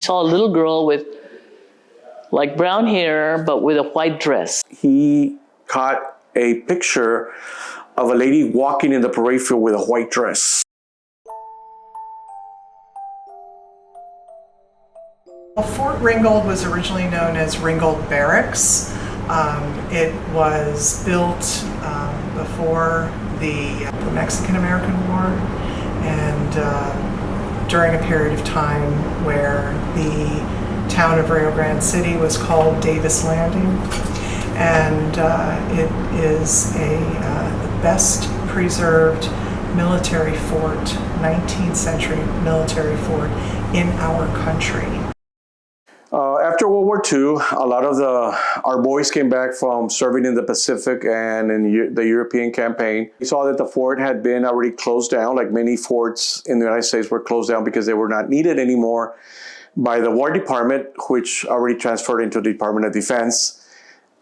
Saw a little girl with like brown hair, but with a white dress. He caught a picture of a lady walking in the parade field with a white dress. Fort Ringgold was originally known as Ringgold Barracks. It was built before the Mexican-American War and during a period of time where the town of Rio Grande City was called Davis Landing, and it is the best preserved military fort, 19th century military fort in our country. After World War II, a lot of our boys came back from serving in the Pacific and in the European campaign. We saw that the fort had been already closed down, like many forts in the United States were closed down because they were not needed anymore by the War Department, which already transferred into the Department of Defense.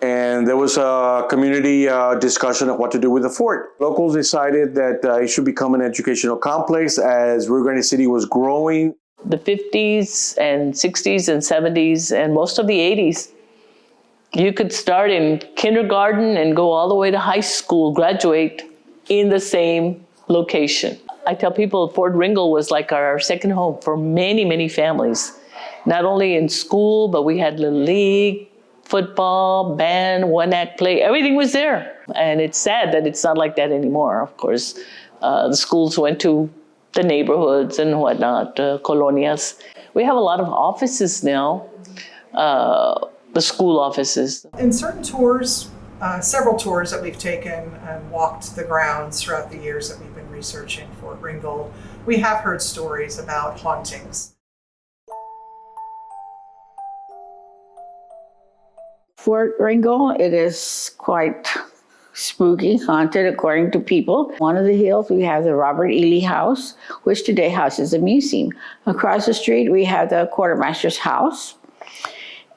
And there was a community discussion of what to do with the fort. Locals decided that it should become an educational complex as Rio Grande City was growing. The 50s and 60s and 70s and most of the 80s, you could start in kindergarten and go all the way to high school, graduate in the same location. I tell people Fort Ringgold was like our second home for many, many families. Not only in school, but we had Little League, football, band, one-act play, everything was there. And it's sad that it's not like that anymore, of course. The schools went to the neighborhoods and whatnot, colonias. We have a lot of offices now, the school offices. In certain tours, several tours that we've taken and walked the grounds throughout the years that we've been researching Fort Ringgold, we have heard stories about hauntings. Fort Ringgold, it is quite spooky, haunted, according to people. One of the hills, we have the Robert E. Lee House, which today houses a museum. Across the street, we have the quartermaster's house.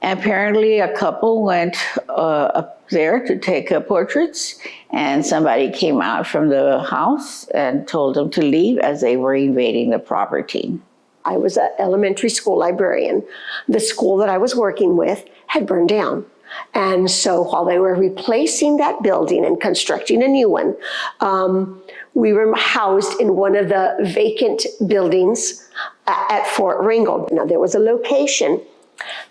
Apparently, a couple went up there to take portraits, and somebody came out from the house and told them to leave as they were invading the property. I was an elementary school librarian. The school that I was working with had burned down. And so while they were replacing that building and constructing a new one, we were housed in one of the vacant buildings at Fort Ringgold. Now, there was a location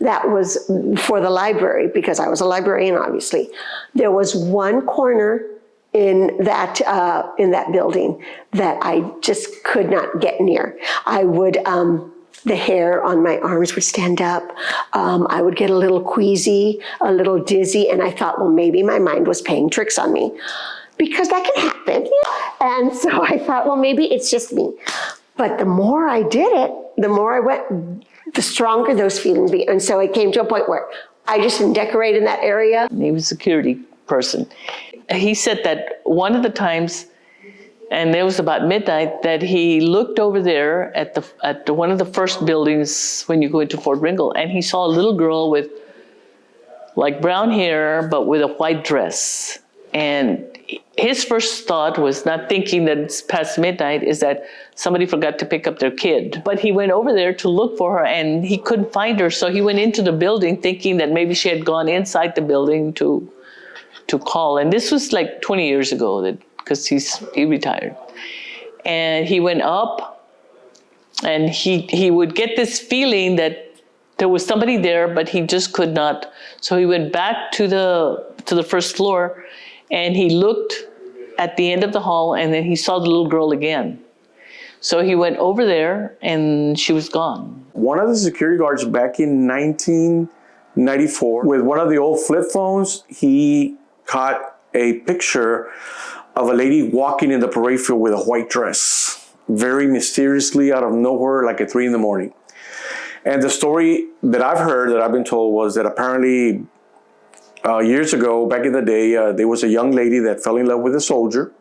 that was for the library, because I was a librarian, obviously. There was one corner in that building that I just could not get near. I would, the hair on my arms would stand up. I would get a little queasy, a little dizzy, and I thought, well, maybe my mind was playing tricks on me, because that can happen. And so I thought, well, maybe it's just me. But the more I did it, the more I went, the stronger those feelings became. And so it came to a point where I just didn't decorate in that area. He was a security person. He said that one of the times, and it was about midnight, that he looked over there at one of the first buildings when you go into Fort Ringgold, and he saw a little girl with like brown hair, but with a white dress. And his first thought was, not thinking that it's past midnight, is that somebody forgot to pick up their kid. But he went over there to look for her, and he couldn't find her, so he went into the building thinking that maybe she had gone inside the building to call. And this was like 20 years ago, because he retired. And he went up, and he would get this feeling that there was somebody there, but he just could not. So he went back to the first floor, and he looked at the end of the hall, and then he saw the little girl again. So he went over there, and she was gone. One of the security guards back in 1994, with one of the old flip phones, he caught a picture of a lady walking in the parade field with a white dress, very mysteriously out of nowhere, like at 3 in the morning. And the story that I've heard, that I've been told, was that apparently years ago, back in the day, there was a young lady that fell in love with a soldier,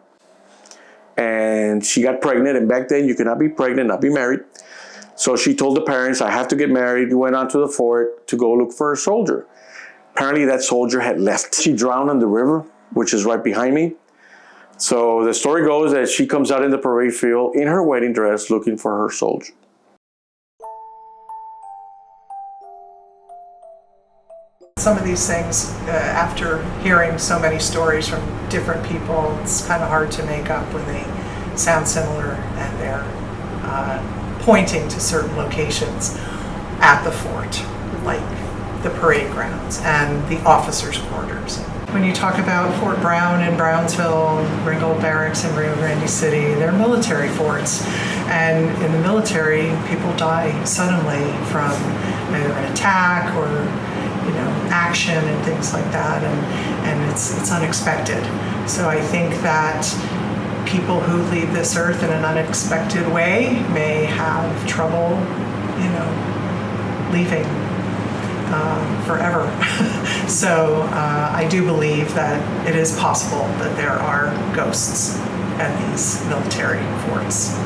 and she got pregnant. And back then, you could not be pregnant, not be married. So she told the parents, I have to get married. Went on to the fort to go look for a soldier. Apparently, that soldier had left. She drowned in the river, which is right behind me. So the story goes that she comes out in the parade field in her wedding dress looking for her soldier. Some of these things, after hearing so many stories from different people, it's kind of hard to make up when they sound similar and they're pointing to certain locations at the fort, like the parade grounds and the officers' quarters. When you talk about Fort Brown in Brownsville, Ringgold Barracks in Rio Grande City, they're military forts. And in the military, people die suddenly from either an attack or action and things like that, and it's unexpected. So I think that people who leave this earth in an unexpected way may have trouble, leaving forever. So I do believe that it is possible that there are ghosts at these military forts.